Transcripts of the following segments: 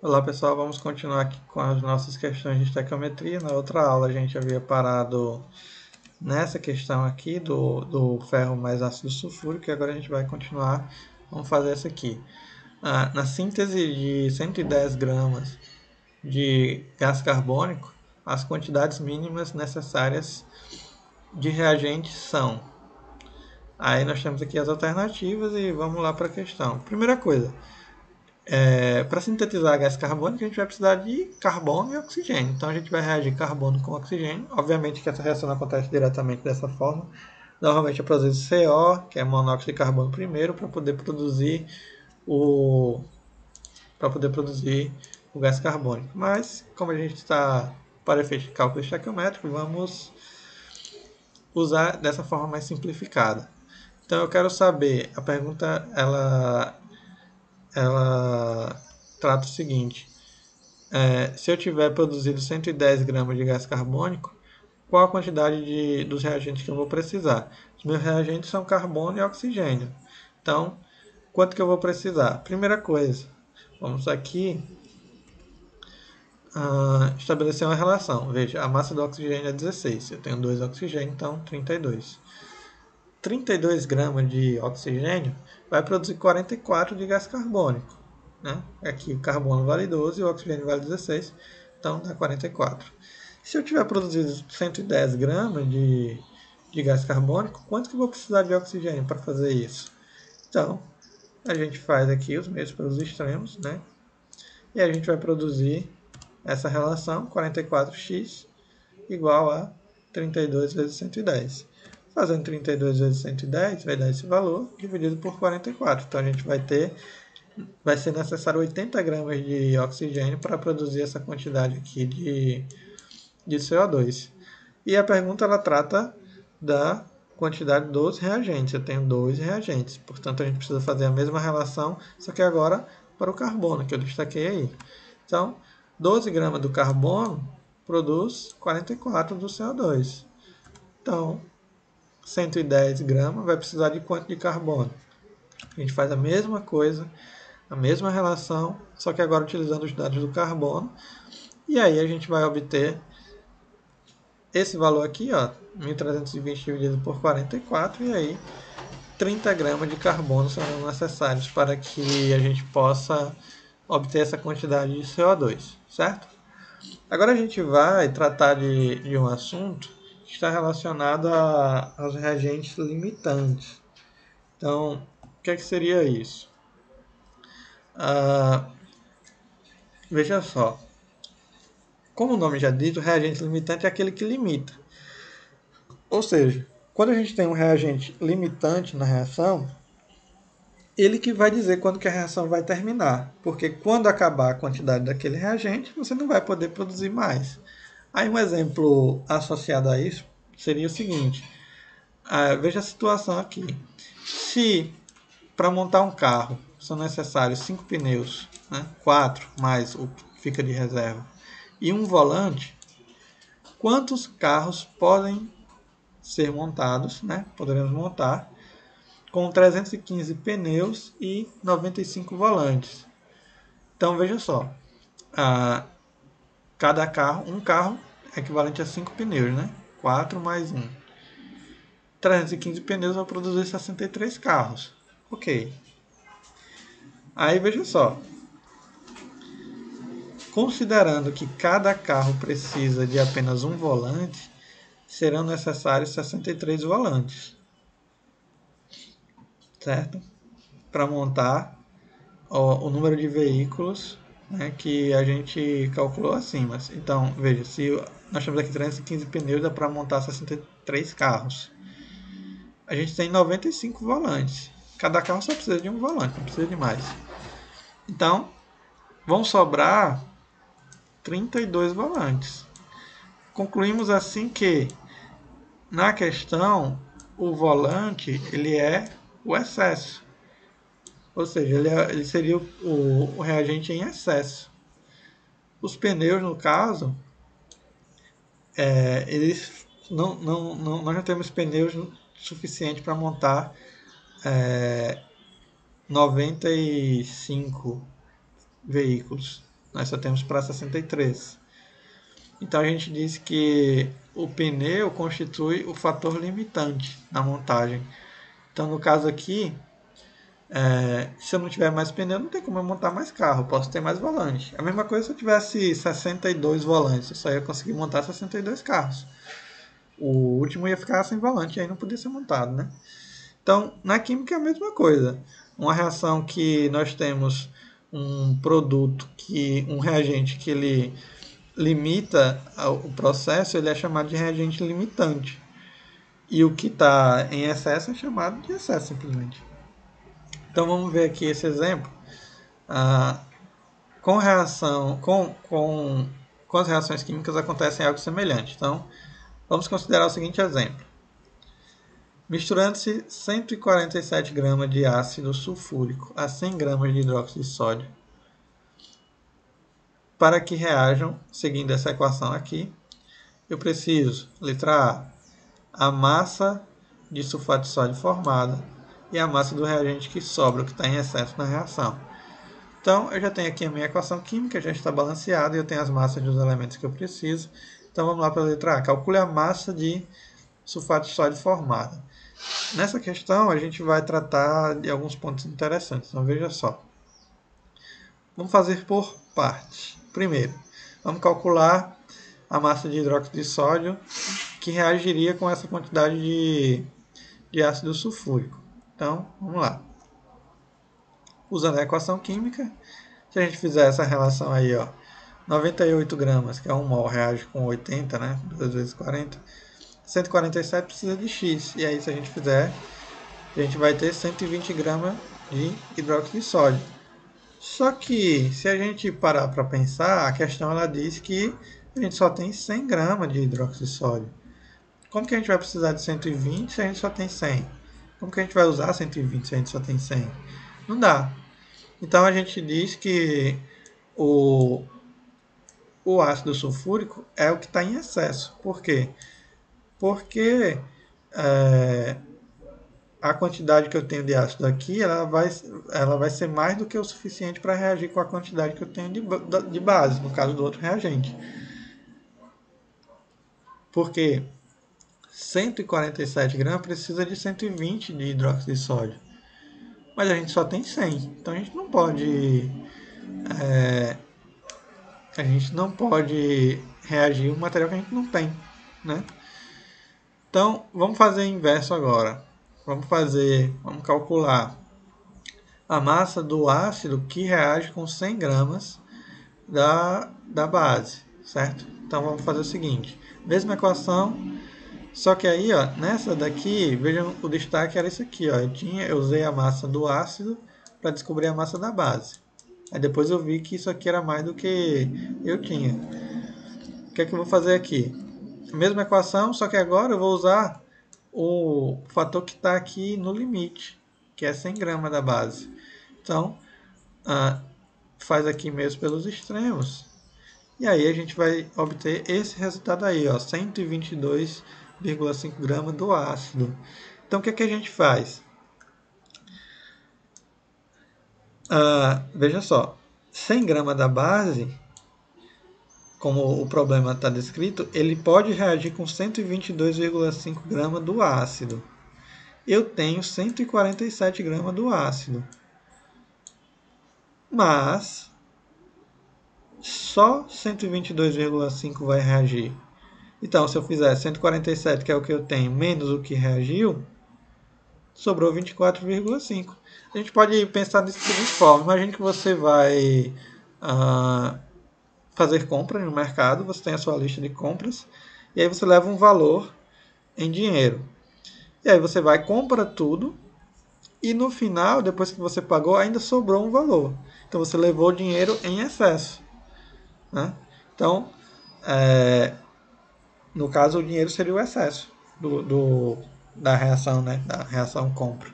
Olá pessoal, vamos continuar aqui com as nossas questões de estequiometria. Na outra aula a gente havia parado nessa questão aqui do ferro mais ácido sulfúrico e agora a gente vai continuar. Vamos fazer essa aqui. Na síntese de 110 gramas de gás carbônico, as quantidades mínimas necessárias de reagentes são. Aí nós temos aqui as alternativas e vamos lá para a questão. Primeira coisa, para sintetizar gás carbônico, a gente vai precisar de carbono e oxigênio. Então a gente vai reagir carbono com oxigênio. Obviamente que essa reação não acontece diretamente dessa forma. Normalmente é produzido CO, que é monóxido de carbono primeiro, para poder produzir o gás carbônico. Mas como a gente está para efeito de cálculo estequiométrico, vamos usar dessa forma mais simplificada. Então eu quero saber, a pergunta ela trata o seguinte: se eu tiver produzido 110 gramas de gás carbônico, qual a quantidade dos reagentes que eu vou precisar? Os meus reagentes são carbono e oxigênio. Então, quanto que eu vou precisar? Primeira coisa, vamos aqui estabelecer uma relação. Veja, a massa do oxigênio é 16. Eu tenho 2 oxigênios, então 32. 32 gramas de oxigênio vai produzir 44 de gás carbônico. Né? Aqui o carbono vale 12 e o oxigênio vale 16, então dá 44. Se eu tiver produzido 110 gramas de gás carbônico, quanto que eu vou precisar de oxigênio para fazer isso? Então, a gente faz aqui os meios pelos extremos, né? E a gente vai produzir essa relação, 44x igual a 32 vezes 110. Fazendo 32 vezes 110 vai dar esse valor dividido por 44. Então a gente vai ser necessário 80 gramas de oxigênio para produzir essa quantidade aqui de CO2. E a pergunta ela trata da quantidade dos reagentes. Eu tenho 2 reagentes, portanto a gente precisa fazer a mesma relação, só que agora para o carbono, que eu destaquei aí. Então, 12 gramas do carbono produz 44 do CO2. Então, 110 gramas vai precisar de quanto de carbono? A gente faz a mesma coisa, a mesma relação, só que agora utilizando os dados do carbono. E aí a gente vai obter esse valor aqui, ó, 1.320 dividido por 44, e aí 30 gramas de carbono serão necessários para que a gente possa obter essa quantidade de CO2, certo? Agora a gente vai tratar de um assunto que está relacionado aos reagentes limitantes. Então, o que seria isso? Veja só. Como o nome já diz, o reagente limitante é aquele que limita. Ou seja, quando a gente tem um reagente limitante na reação, ele que vai dizer quando que a reação vai terminar. Porque quando acabar a quantidade daquele reagente, você não vai poder produzir mais. Aí um exemplo associado a isso seria o seguinte. Veja a situação aqui. Se para montar um carro são necessários 5 pneus, né, 4 mais o que fica de reserva, e um volante, quantos carros podem ser montados, né, poderemos montar, com 315 pneus e 95 volantes? Então veja só, cada carro, um carro é equivalente a 5 pneus, né? 4 mais 1. 315 pneus vão produzir 63 carros. Ok. Aí veja só, considerando que cada carro precisa de apenas um volante, serão necessários 63 volantes, certo? Para montar o número de veículos, né, que a gente calculou acima. Então, veja, se nós temos aqui 315 pneus, dá para montar 63 carros. A gente tem 95 volantes. Cada carro só precisa de um volante, não precisa de mais. Então, vão sobrar 32 volantes. Concluímos assim que, na questão, o volante ele é o excesso. Ou seja, ele seria o reagente em excesso. Os pneus, no caso, eles nós não temos pneus suficientes para montar 95 veículos. Nós só temos para 63. Então a gente diz que o pneu constitui o fator limitante na montagem. Então no caso aqui, se eu não tiver mais pneu, não tem como eu montar mais carro, posso ter mais volante. A mesma coisa se eu tivesse 62 volantes, eu só ia conseguir montar 62 carros. O último ia ficar sem volante, aí não podia ser montado, né? Então, na química é a mesma coisa. Uma reação que nós temos um produto, um reagente que ele limita o processo, ele é chamado de reagente limitante. E o que está em excesso é chamado de excesso, simplesmente. Então vamos ver aqui esse exemplo. Com as reações químicas acontecem algo semelhante. Então, vamos considerar o seguinte exemplo. Misturando-se 147 gramas de ácido sulfúrico a 100 gramas de hidróxido de sódio, para que reajam, seguindo essa equação aqui, eu preciso, letra A massa de sulfato de sódio formada e a massa do reagente que sobra, que está em excesso na reação. Então, eu já tenho aqui a minha equação química, já está balanceada, e eu tenho as massas dos elementos que eu preciso. Então, vamos lá para a letra A. Calcule a massa de sulfato de sódio formada. Nessa questão, a gente vai tratar de alguns pontos interessantes. Então, veja só. Vamos fazer por partes. Primeiro, vamos calcular a massa de hidróxido de sódio que reagiria com essa quantidade de ácido sulfúrico. Então, vamos lá. Usando a equação química, se a gente fizer essa relação aí, ó, 98 gramas, que é 1 mol, reage com 80, né? 2 vezes 40. 147 precisa de X. E aí, se a gente fizer, a gente vai ter 120 gramas de hidróxido de sódio. Só que, se a gente parar para pensar, a questão ela diz que a gente só tem 100 gramas de hidróxido de sódio. Como que a gente vai precisar de 120 se a gente só tem 100? Como que a gente vai usar 120 se a gente só tem 100? Não dá. Então, a gente diz que o ácido sulfúrico é o que está em excesso. Por quê? Porque a quantidade que eu tenho de ácido aqui, ela vai ser mais do que o suficiente para reagir com a quantidade que eu tenho de base, no caso do outro reagente. Porque 147 gramas precisa de 120 de hidróxido de sódio. Mas a gente só tem 100. Então a gente não pode reagir com um material que a gente não tem, né? Então, vamos fazer o inverso agora. Vamos calcular a massa do ácido que reage com 100 gramas da base, certo? Então, vamos fazer o seguinte. Mesma equação, só que aí, ó, nessa daqui, vejam, o destaque era isso aqui, ó. Eu usei a massa do ácido para descobrir a massa da base. Aí depois eu vi que isso aqui era mais do que eu tinha. O que é que eu vou fazer aqui? Mesma equação, só que agora eu vou usar o fator que está aqui no limite, que é 100 gramas da base. Então, faz aqui mesmo pelos extremos. E aí a gente vai obter esse resultado aí, ó, 122,5 gramas do ácido. Então, o que é que a gente faz? Veja só, 100 gramas da base, como o problema está descrito, ele pode reagir com 122,5 gramas do ácido. Eu tenho 147 gramas do ácido. Mas só 122,5 vai reagir. Então, se eu fizer 147, que é o que eu tenho, menos o que reagiu, sobrou 24,5. A gente pode pensar dessa seguinte forma. Imagine que você vai fazer compras no mercado, você tem a sua lista de compras, e aí você leva um valor em dinheiro. E aí você vai, compra tudo, e no final, depois que você pagou, ainda sobrou um valor. Então você levou o dinheiro em excesso, né? Então, no caso, o dinheiro seria o excesso da reação, né? Da reação compra.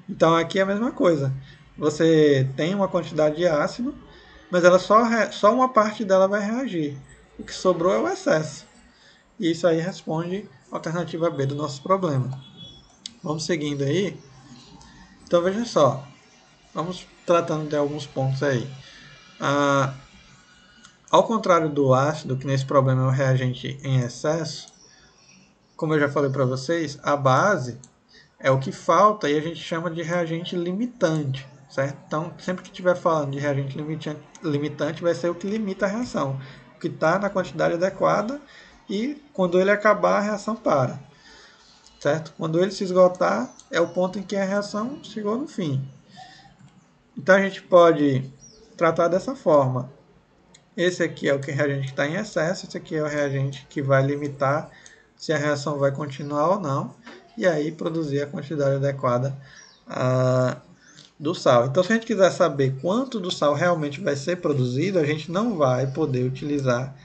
Então aqui é a mesma coisa. Você tem uma quantidade de ácido, mas ela só uma parte dela vai reagir. O que sobrou é o excesso. E isso aí responde a alternativa B do nosso problema. Vamos seguindo aí. Então veja só. Vamos tratando de alguns pontos aí. Ao contrário do ácido, que nesse problema é o reagente em excesso, como eu já falei para vocês, a base é o que falta e a gente chama de reagente limitante, certo? Então, sempre que estiver falando de reagente limitante, vai ser o que limita a reação, o que está na quantidade adequada e quando ele acabar, a reação para, certo? Quando ele se esgotar, é o ponto em que a reação chegou no fim. Então, a gente pode tratar dessa forma. Esse aqui é o reagente que está em excesso, esse aqui é o reagente que vai limitar se a reação vai continuar ou não, e aí produzir a quantidade adequada do sal. Então, se a gente quiser saber quanto do sal realmente vai ser produzido, a gente não vai poder utilizar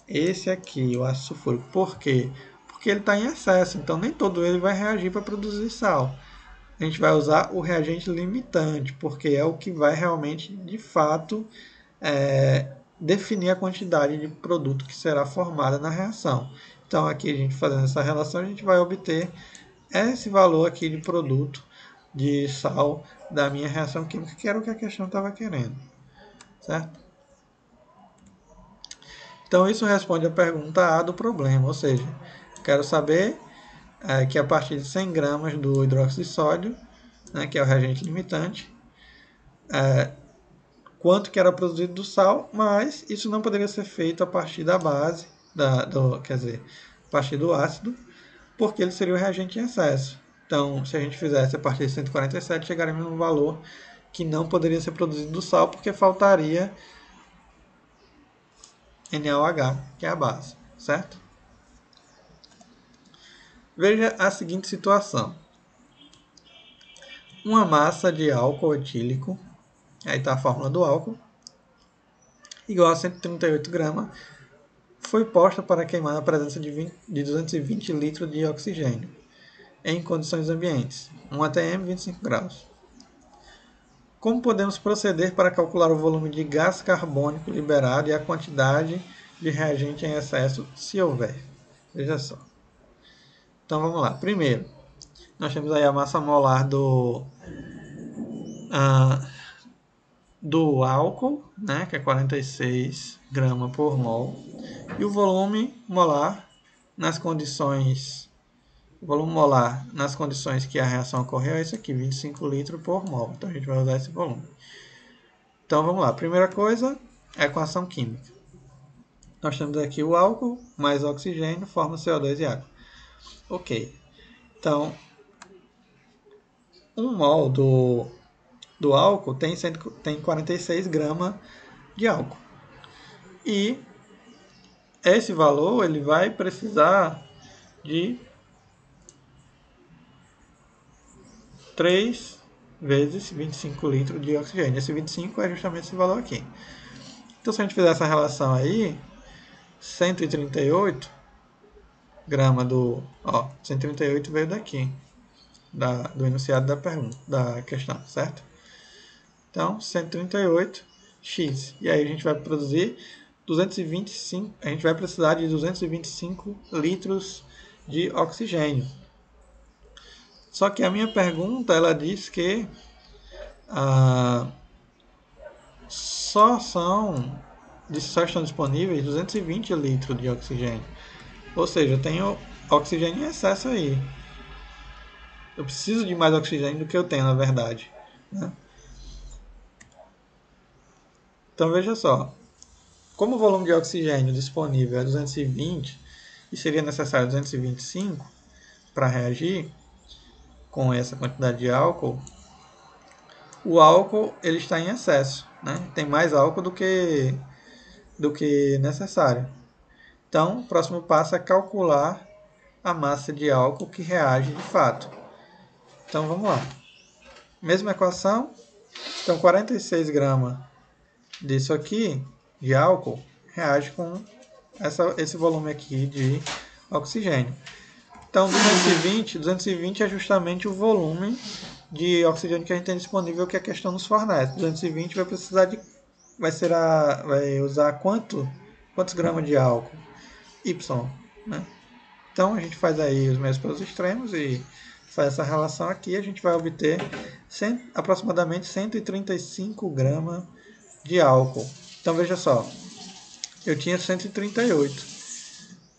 esse aqui, o ácido sulfúrico. Por quê? Porque ele está em excesso, então nem todo ele vai reagir para produzir sal. A gente vai usar o reagente limitante, porque é o que vai realmente, de fato, definir a quantidade de produto que será formada na reação. Então, aqui a gente fazendo essa relação, a gente vai obter esse valor aqui de produto de sal da minha reação química, que era o que a questão estava querendo, certo? Então, isso responde a pergunta A do problema, ou seja, quero saber que a partir de 100 gramas do hidróxido de sódio, né, que é o reagente limitante, quanto que era produzido do sal, mas isso não poderia ser feito a partir da base, quer dizer, a partir do ácido, porque ele seria o reagente em excesso. Então, se a gente fizesse a partir de 147, chegaríamos num valor que não poderia ser produzido do sal, porque faltaria NaOH, que é a base, certo? Veja a seguinte situação. Uma massa de álcool etílico, aí está a fórmula do álcool, igual a 138 gramas, foi posta para queimar na presença de 220 litros de oxigênio, em condições ambientes, 1 atm 25 graus. Como podemos proceder para calcular o volume de gás carbônico liberado e a quantidade de reagente em excesso, se houver? Veja só. Então vamos lá. Primeiro, nós temos aí a massa molar do álcool, né, que é 46 gramas por mol, e o volume molar nas condições que a reação ocorreu é esse aqui, 25 litros por mol. Então a gente vai usar esse volume. Então vamos lá. Primeira coisa é a equação química. Nós temos aqui o álcool mais oxigênio forma CO2 e água. Ok. Então, 1 mol do álcool tem 46 gramas de álcool. E esse valor ele vai precisar de 3 vezes 25 litros de oxigênio. Esse 25 é justamente esse valor aqui. Então, se a gente fizer essa relação aí, 138 gramas 138 veio daqui, do enunciado da pergunta, da questão, certo? Então, 138x. E aí a gente vai produzir 225, a gente vai precisar de 225 litros de oxigênio. Só que a minha pergunta, ela diz que só estão disponíveis 220 litros de oxigênio. Ou seja, eu tenho oxigênio em excesso aí. Eu preciso de mais oxigênio do que eu tenho, na verdade, né? Então veja só, como o volume de oxigênio disponível é 220 e seria necessário 225 para reagir com essa quantidade de álcool, o álcool ele está em excesso, né? Tem mais álcool do que necessário. Então, o próximo passo é calcular a massa de álcool que reage de fato. Então, vamos lá. Mesma equação. Então, 46 gramas disso aqui, de álcool, reage com esse volume aqui de oxigênio. Então, 220 é justamente o volume de oxigênio que a gente tem disponível que a questão nos fornece. 220 vai precisar vai usar quantos gramas de álcool? Y, né? Então, a gente faz aí os meios pelos extremos e faz essa relação aqui, a gente vai obter aproximadamente 135 gramas de álcool. Então, veja só, eu tinha 138.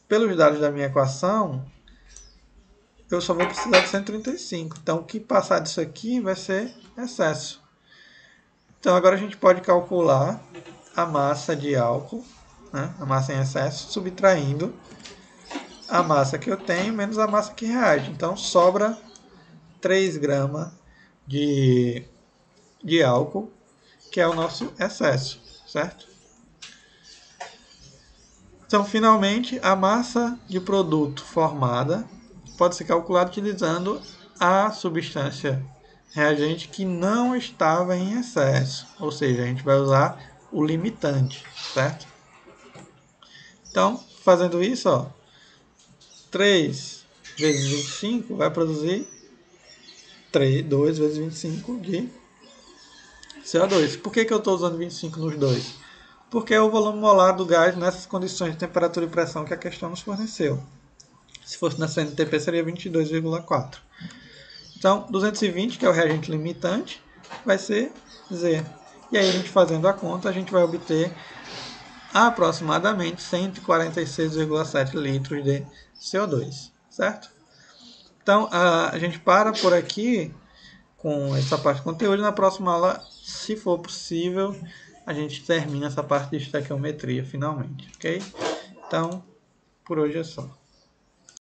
Pelos dados da minha equação, eu só vou precisar de 135. Então, o que passar disso aqui vai ser excesso. Então, agora a gente pode calcular a massa de álcool, né, a massa em excesso, subtraindo a massa que eu tenho menos a massa que reage. Então, sobra 3 gramas de álcool, que é o nosso excesso, certo? Então, finalmente, a massa de produto formada pode ser calculada utilizando a substância reagente que não estava em excesso. Ou seja, a gente vai usar o limitante, certo? Então, fazendo isso, ó, 3 vezes 25 vai produzir 2 vezes 25 de CO2. Por que eu estou usando 25 nos dois? Porque é o volume molar do gás nessas condições de temperatura e pressão que a questão nos forneceu. Se fosse na CNTP, seria 22,4. Então, 220, que é o reagente limitante, vai ser Z. E aí, a gente fazendo a conta, a gente vai obter aproximadamente 146,7 litros de CO2, certo? Então, a gente para por aqui com essa parte de conteúdo. Na próxima aula, se for possível, a gente termina essa parte de estequiometria finalmente, ok? Então, por hoje é só.